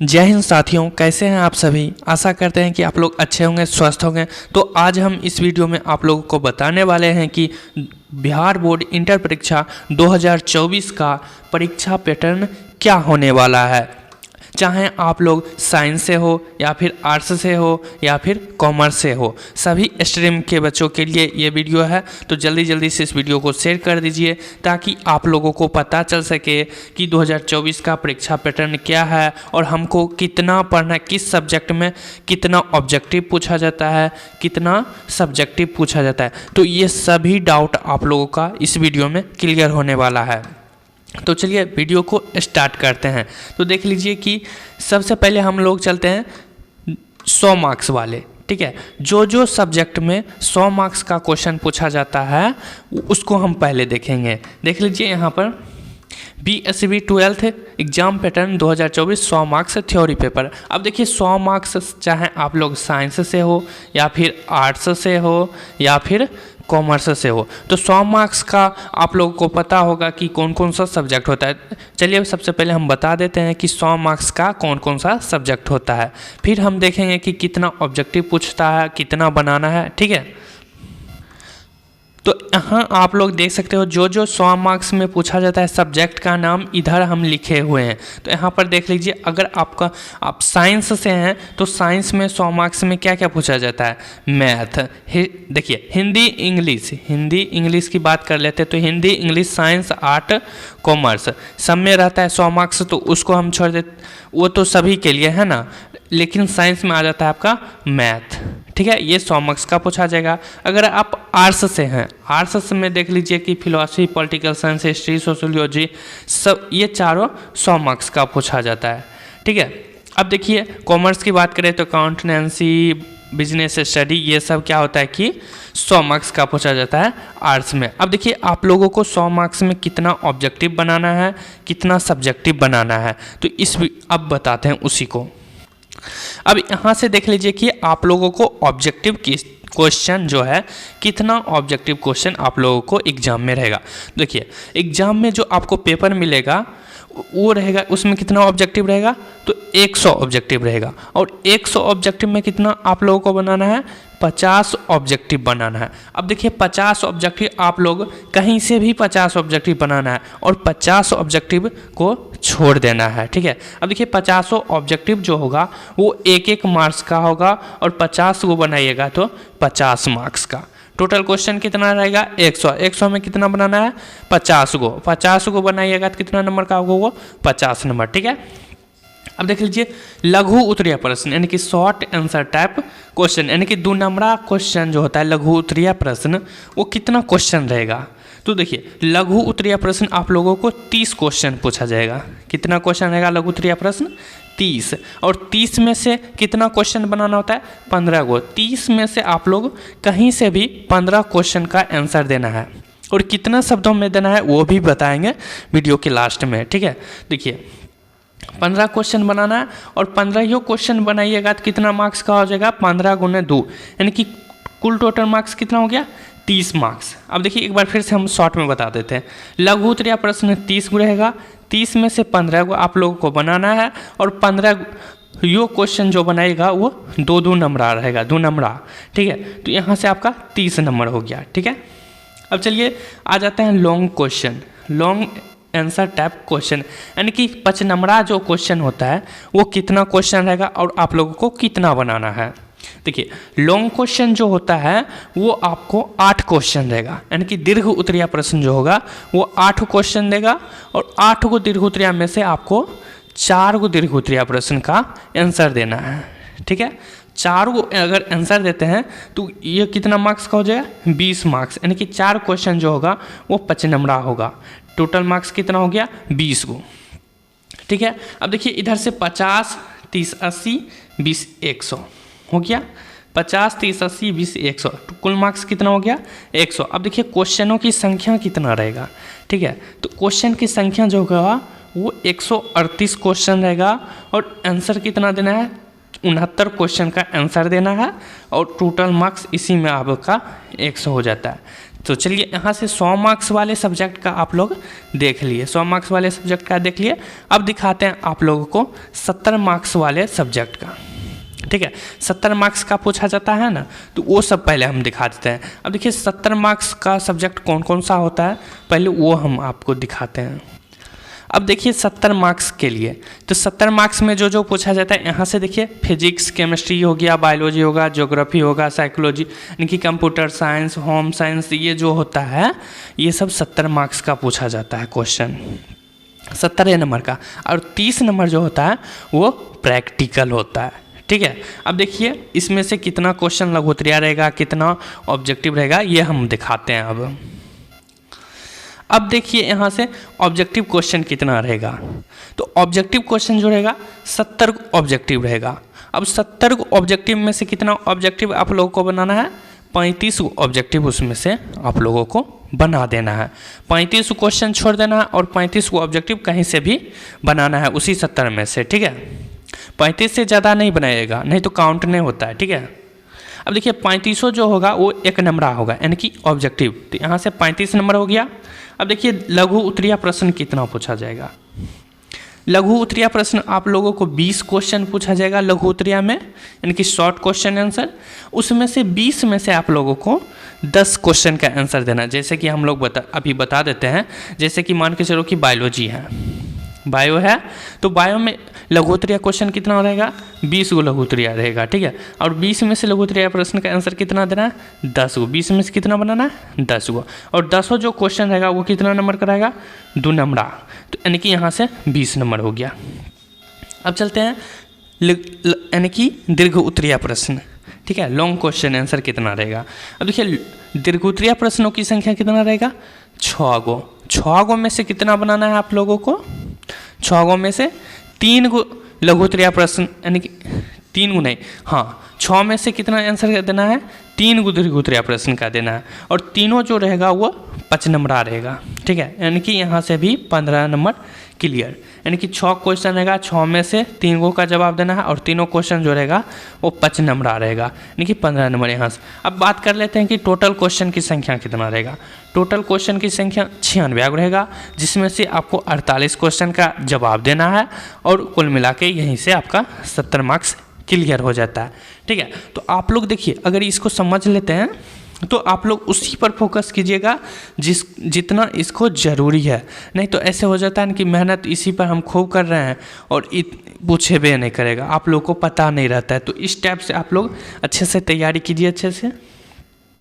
जय हिंद साथियों, कैसे हैं आप सभी। आशा करते हैं कि आप लोग अच्छे होंगे, स्वस्थ होंगे। तो आज हम इस वीडियो में आप लोगों को बताने वाले हैं कि बिहार बोर्ड इंटर परीक्षा 2024 का परीक्षा पैटर्न क्या होने वाला है। चाहे आप लोग साइंस से हो या फिर आर्ट्स से हो या फिर कॉमर्स से हो, सभी स्ट्रीम के बच्चों के लिए ये वीडियो है। तो जल्दी जल्दी से इस वीडियो को शेयर कर दीजिए ताकि आप लोगों को पता चल सके कि 2024 का परीक्षा पैटर्न क्या है और हमको कितना पढ़ना है, किस सब्जेक्ट में कितना ऑब्जेक्टिव पूछा जाता है, कितना सब्जेक्टिव पूछा जाता है। तो ये सभी डाउट आप लोगों का इस वीडियो में क्लियर होने वाला है। तो चलिए वीडियो को स्टार्ट करते हैं। तो देख लीजिए कि सबसे पहले हम लोग चलते हैं 100 मार्क्स वाले, ठीक है। जो सब्जेक्ट में 100 मार्क्स का क्वेश्चन पूछा जाता है उसको हम पहले देखेंगे। देख लीजिए यहाँ पर BSc 12th exam pattern 2024 100 marks theory paper. अब देखिए 100 मार्क्स चाहे आप लोग साइंस से हो या फिर आर्ट्स से हो या फिर कॉमर्स से हो, तो 100 मार्क्स का आप लोगों को पता होगा कि कौन कौन सा सब्जेक्ट होता है। चलिए सबसे पहले हम बता देते हैं कि 100 मार्क्स का कौन कौन सा सब्जेक्ट होता है, फिर हम देखेंगे कि कितना ऑब्जेक्टिव पूछता है, कितना बनाना है, ठीक है। तो यहाँ आप लोग देख सकते हो जो 100 मार्क्स में पूछा जाता है सब्जेक्ट का नाम इधर हम लिखे हुए हैं। तो यहाँ पर देख लीजिए, अगर आप साइंस से हैं तो साइंस में 100 मार्क्स में क्या क्या पूछा जाता है। मैथ, देखिए हिंदी इंग्लिश की बात कर लेते हैं तो Hindi English science art commerce सब में रहता है 100 मार्क्स, तो उसको हम छोड़ देते, वो तो सभी के लिए है ना। लेकिन साइंस में आ जाता है आपका मैथ, ठीक है, ये 100 मार्क्स का पूछा जाएगा। अगर आप आर्ट्स से हैं, आर्ट्स में देख लीजिए कि philosophy, political science, history, sociology, सब ये चारों 100 मार्क्स का पूछा जाता है, ठीक है। अब देखिए कॉमर्स की बात करें तो अकाउंटेंसी, बिजनेस स्टडी, ये सब क्या होता है कि 100 मार्क्स का पूछा जाता है आर्ट्स में। अब देखिए आप लोगों को 100 मार्क्स में कितना ऑब्जेक्टिव बनाना है, कितना सब्जेक्टिव बनाना है, तो अब बताते हैं उसी को। अब यहाँ से देख लीजिए कि आप लोगों को ऑब्जेक्टिव क्वेश्चन जो है, कितना ऑब्जेक्टिव क्वेश्चन आप लोगों को एग्जाम में रहेगा। देखिए एग्जाम में जो आपको पेपर मिलेगा वो रहेगा, उसमें कितना ऑब्जेक्टिव रहेगा, तो 100 ऑब्जेक्टिव रहेगा। और 100 ऑब्जेक्टिव में कितना आप लोगों को बनाना है, 50 ऑब्जेक्टिव बनाना है। अब देखिए 50 ऑब्जेक्टिव आप लोग कहीं से भी 50 ऑब्जेक्टिव बनाना है और 50 ऑब्जेक्टिव को छोड़ देना है, ठीक है। अब देखिए 50 ऑब्जेक्टिव जो होगा वो एक मार्क्स का होगा और 50 को बनाइएगा तो 50 मार्क्स का। टोटल क्वेश्चन कितना रहेगा, 100 में कितना बनाना है, 50 को बनाइएगा तो कितना नंबर का होगा, वो 50 नंबर, ठीक है। अब देख लीजिए लघु उत्तरीय प्रश्न यानी कि शॉर्ट आंसर टाइप क्वेश्चन, यानी कि 2 नंबरा क्वेश्चन जो होता है लघु उत्तरीय प्रश्न, वो कितना क्वेश्चन रहेगा। तो देखिए लघु उत्तरीय प्रश्न आप लोगों को 30 क्वेश्चन पूछा जाएगा। कितना क्वेश्चन रहेगा लघु उत्तरीय प्रश्न, 30। और 30 में से कितना क्वेश्चन बनाना होता है, 15 को। 30 में से आप लोग कहीं से भी 15 क्वेश्चन का आंसर देना है और कितना शब्दों में देना है वो भी बताएंगे वीडियो के लास्ट में, ठीक है। देखिए 15 क्वेश्चन बनाना है और 15 क्वेश्चन बनाइएगा तो कितना मार्क्स का हो जाएगा, 15 गुने 2, यानी कि कुल टोटल मार्क्स कितना हो गया, 30 मार्क्स। अब देखिए एक बार फिर से हम शॉर्ट में बता देते हैं। लघु उत्तरीय प्रश्न 30 रहेगा, 30 में से 15 को आप लोगों को बनाना है और 15 यो क्वेश्चन जो बनाएगा वो 2 नंबर रहेगा, 2 नंबर, ठीक है। तो यहाँ से आपका 30 नंबर हो गया, ठीक है। अब चलिए आ जाते हैं long question, long answer type question, यानी कि 5 नंबरा जो क्वेश्चन होता है वो कितना क्वेश्चन रहेगा और आप लोगों को कितना बनाना है। देखिए लॉन्ग क्वेश्चन जो होता है वो आपको 8 क्वेश्चन रहेगा, यानी कि दीर्घ उत्तरीय प्रश्न जो होगा वो 8 क्वेश्चन देगा और 8 को दीर्घ उत्तरीय में से आपको 4 को दीर्घ उत्तरीय प्रश्न का आंसर देना है, ठीक है। 4 को अगर आंसर देते हैं तो ये कितना मार्क्स का हो जाएगा, 20 मार्क्स, यानी कि 4 क्वेश्चन जो होगा वो 5 नंबरा होगा। टोटल मार्क्स कितना हो गया, 20 को, ठीक है। अब देखिए इधर से 50, 30, 80, 20, 100 हो गया, 50, 30, 80, 20, 100, तो कुल मार्क्स कितना हो गया, 100। अब देखिए क्वेश्चनों की संख्या कितना रहेगा, ठीक है। तो क्वेश्चन की संख्या जो होगा वो 138 क्वेश्चन रहेगा और आंसर कितना देना है, 69 क्वेश्चन का आंसर देना है और टोटल मार्क्स इसी में आपका 100 हो जाता है। तो चलिए यहाँ से 100 मार्क्स वाले सब्जेक्ट का आप लोग देख लिए, 100 मार्क्स वाले सब्जेक्ट का देख लिए। अब दिखाते हैं आप लोगों को 70 मार्क्स वाले सब्जेक्ट का। ठीक है, 70 मार्क्स का पूछा जाता है ना, तो वो सब पहले हम दिखा देते हैं। अब देखिए 70 मार्क्स का सब्जेक्ट कौन कौन सा होता है, पहले वो हम आपको दिखाते हैं। अब देखिए 70 मार्क्स के लिए, तो 70 मार्क्स में जो जो पूछा जाता है, यहाँ से देखिए फिजिक्स, केमिस्ट्री हो गया, बायोलॉजी होगा, ज्योग्राफी होगा, साइकोलॉजी यानी कि कंप्यूटर साइंस, होम साइंस, ये जो होता है ये सब 70 मार्क्स का पूछा जाता है क्वेश्चन, 70 नंबर का। और 30 नंबर जो होता है वो प्रैक्टिकल होता है। ठीक है, अब देखिए इसमें से कितना क्वेश्चन लघुत्तरीय रहेगा, कितना ऑब्जेक्टिव रहेगा, ये हम दिखाते हैं। अब देखिए यहाँ से ऑब्जेक्टिव क्वेश्चन कितना रहेगा, तो ऑब्जेक्टिव क्वेश्चन जो रहेगा 70 ऑब्जेक्टिव रहेगा। अब 70 ऑब्जेक्टिव में से कितना ऑब्जेक्टिव आप लोगों को बनाना है, 35 ऑब्जेक्टिव उसमें से आप लोगों को बना देना है। 35 क्वेश्चन छोड़ देना है और 35 ऑब्जेक्टिव कहीं से भी बनाना है उसी 70 में से। ठीक है, 35 से ज़्यादा नहीं बनाएगा, नहीं तो काउंट नहीं होता है। ठीक है, अब देखिए 35 जो होगा वो एक नंबर होगा यानी कि ऑब्जेक्टिव, तो यहाँ से 35 नंबर हो गया। अब देखिए लघु उत्तरीय प्रश्न कितना पूछा जाएगा। लघु उत्तरीय प्रश्न आप लोगों को 20 क्वेश्चन पूछा जाएगा लघु उत्तरीय में, यानी कि शॉर्ट क्वेश्चन आंसर। उसमें से 20 में से आप लोगों को 10 क्वेश्चन का आंसर देना। जैसे कि हम लोग अभी बता देते हैं, जैसे कि मान के चलो कि बायोलॉजी है, बायो है, तो बायो में लघु उत्तरीय क्वेश्चन कितना रहेगा, 20 गो लघु उत्तरीय रहेगा। ठीक है, और 20 में से लघु उत्तरीय प्रश्न का आंसर कितना देना है, 10 गो। 20 में से कितना बनाना है, 10 गो। और 10 जो क्वेश्चन रहेगा वो कितना नंबर का रहेगा, 2 नंबर, तो यानी कि यहाँ से 20 नंबर हो गया। अब चलते हैं यानी कि दीर्घ उत्तरीय प्रश्न। ठीक है, लॉन्ग क्वेश्चन आंसर कितना रहेगा। अब देखिए दीर्घ उत्तरीय प्रश्नों की संख्या कितना रहेगा, 6 गो। 6 गो में से कितना बनाना है आप लोगों को, 6 गो में से 3 गो लघु उत्तरीय प्रश्न, यानी कि 3 गो नहीं, हाँ 6 में से कितना आंसर देना है, 3 गो दीर्घ उत्तरीय प्रश्न का देना है। और तीनों जो रहेगा वो 5 नंबर रहेगा। ठीक है, यानी कि यहाँ से भी 15 नंबर क्लियर, यानी कि 6 क्वेश्चन रहेगा, 6 में से 3 गो का जवाब देना है और तीनों क्वेश्चन जो रहेगा वो 5 नंबर रहेगा, यानी कि 15 नंबर यहाँ से। अब बात कर लेते हैं कि टोटल क्वेश्चन की संख्या कितना रहेगा। टोटल क्वेश्चन की संख्या 96 रहेगा, जिसमें से आपको 48 क्वेश्चन का जवाब देना है और कुल मिला के यहीं से आपका 70 मार्क्स क्लियर हो जाता है। ठीक है, तो आप लोग देखिए अगर इसको समझ लेते हैं तो आप लोग उसी पर फोकस कीजिएगा जितना इसको ज़रूरी है। नहीं तो ऐसे हो जाता है ना कि मेहनत इसी पर हम खूब कर रहे हैं और पूछे भी नहीं करेगा, आप लोग को पता नहीं रहता है। तो इस टाइप से आप लोग अच्छे से तैयारी कीजिए, अच्छे से।